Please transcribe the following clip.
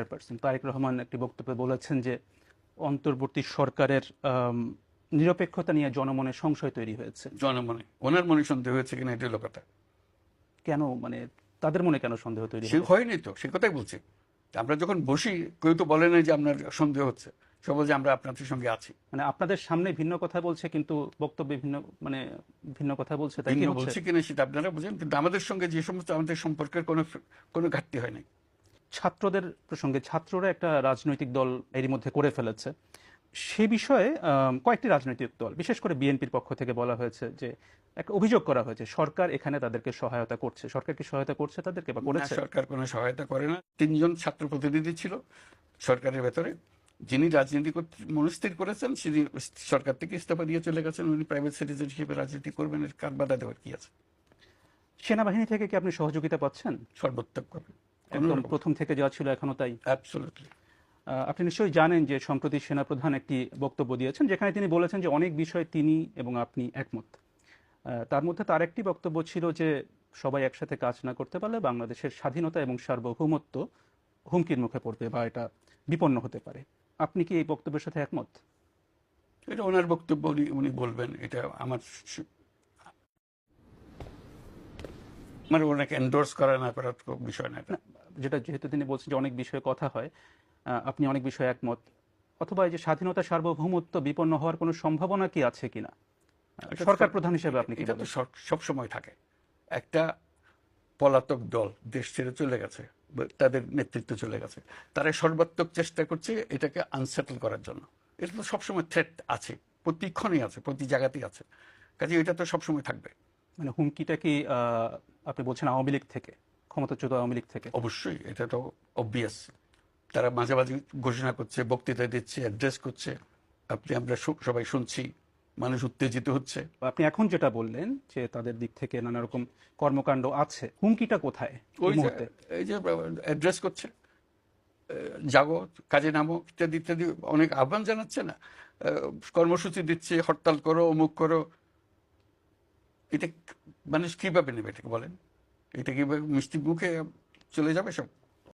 Chairperson Tarique Rahman একটি বক্তব্যে বলেছেন যে অন্তর্বর্তী সরকারের নিরপেক্ষতা নিয়ে জনমনে সংশয় তৈরি হয়েছে। জনমনে ওনার মনে সন্দেহ হয়েছে কিনা এটা হলো কথা। কেন, মানে তাদের মনে কেন সন্দেহ তৈরি সে হয়েছে? হয়নি তো, সে কথাই বলছি। আমরা যখন বসি কেউ তো বলে না যে আপনার সন্দেহ হচ্ছে, সব বলছে আমরা আপনাদের সঙ্গে আছি। মানে আপনাদের সামনে ভিন্ন কথা বলছে কিন্তু বক্তব্যে ভিন্ন, মানে ভিন্ন কথা বলছে, তাই কি ভিন্ন হচ্ছে? বলছে কিনা সেটা আপনারা বুঝেন, কিন্তু আমাদের সঙ্গে যে সমস্ত আমাদের সম্পর্কের কোনো ঘাটতি হয় নাই। ছাত্রদের প্রসঙ্গে, ছাত্ররা একটা রাজনৈতিক দল এরই মধ্যে করে ফেলেছে। সে বিষয়ে কয়েকটি রাজনৈতিক দল, বিশেষ করে বিএনপির পক্ষ থেকে বলা হয়েছে যে, একটা অভিযোগ করা হয়েছে সরকার এখানে তাদেরকে সহায়তা করছে। সরকার কি সহায়তা করছে তাদেরকে বা না, করেছে? সরকার কোনো সহায়তা করে না। 3জন ছাত্র প্রতিনিধি ছিল সরকারের ভেতরে, যিনি রাজনীতি মনস্থির করেছেন তিনি সরকার থেকে ইস্তফা দিয়ে চলে গেছেন। উনি প্রাইভেট সিটিজেন হিসেবে রাজনীতি করবেন, এর কার বাধা দেওয়ার কি আছে? সেনাবাহিনী থেকে কি আপনি সহযোগিতা পাচ্ছেন? সর্বোত্তমভাবে, একদম প্রথম থেকে যা ছিল এখনো তাই? অ্যাবসলিউটলি। আপনি নিশ্চয়ই জানেন যে সম্প্রতি সেনাপ্রধান একটি বক্তব্য দিয়েছেন যেখানে তিনি বলেছেন যে অনেক বিষয়ে তিনি এবং আপনি একমত। তার মধ্যে তার একটি বক্তব্য ছিল যে সবাই একসাথে কাজ না করতে পারলে বাংলাদেশের স্বাধীনতা এবং সার্বভৌমত্ব হুমকির মুখে পড়বে বা এটা বিপন্ন হতে পারে। আপনি কি এই বক্তব্যের সাথে একমত? এটা ওনার বক্তব্য, উনি বলবেন। এটা আমার আমার ওনাকে এন্ডোর্স করা না করার বিষয় না এটা। যেটা যেহেতু তিনি বলছেন যে অনেক বিষয়ে কথা হয়, আপনি অনেক বিষয়ে একমত, অথবা এই যে স্বাধীনতা সার্বভৌমত্ব বিপন্ন হওয়ার কোনো সম্ভাবনা কি আছে কিনা, সরকার প্রধান হিসেবে আপনি কি এটা তো বলেন? সব সময় থাকে। একটা পলাতক দল দেশ ছেড়ে চলে গেছে, তাদের নেতৃত্ব চলে গেছে, তারা সর্বাত্মক চেষ্টা করছে এটাকে আনসেটল করার জন্য। এটা তো সবসময় থ্রেট আছে, প্রতিক্ষণই আছে, প্রতি জায়গাতেই আছে। কাজে এটা তো সবসময় থাকবে। মানে হুমকিটা কি আপনি বলছেন আওয়ামী লীগ থেকে, ক্ষমতাচ্যুত আওয়ামী লীগ থেকে? অবশ্যই, এটা তো অবভিয়াস। তারা মাঝে মাঝে ঘোষণা করছে, বক্তৃতা দিচ্ছে, অ্যাড্রেস করছে, আমরা সবাই শুনছি, মানুষ উত্তেজিত হচ্ছে। আপনি এখন যেটা বললেন যে তাদের দিক থেকে নানা রকম কর্মকাণ্ড আছে, হুমকিটা কোথায় এই মুহূর্তে? এই যে অ্যাড্রেস করছে, জাগো, কাজে নামো, ইত্যাদি ইত্যাদি অনেক আহ্বান জানাচ্ছে না, কর্মসূচি দিচ্ছে, হরতাল করো, অমুক করো। এটা মানুষ কিভাবে নেবে এটাকে বলেন? এটা কিভাবে মিষ্টি মুখে চলে যাবে সব?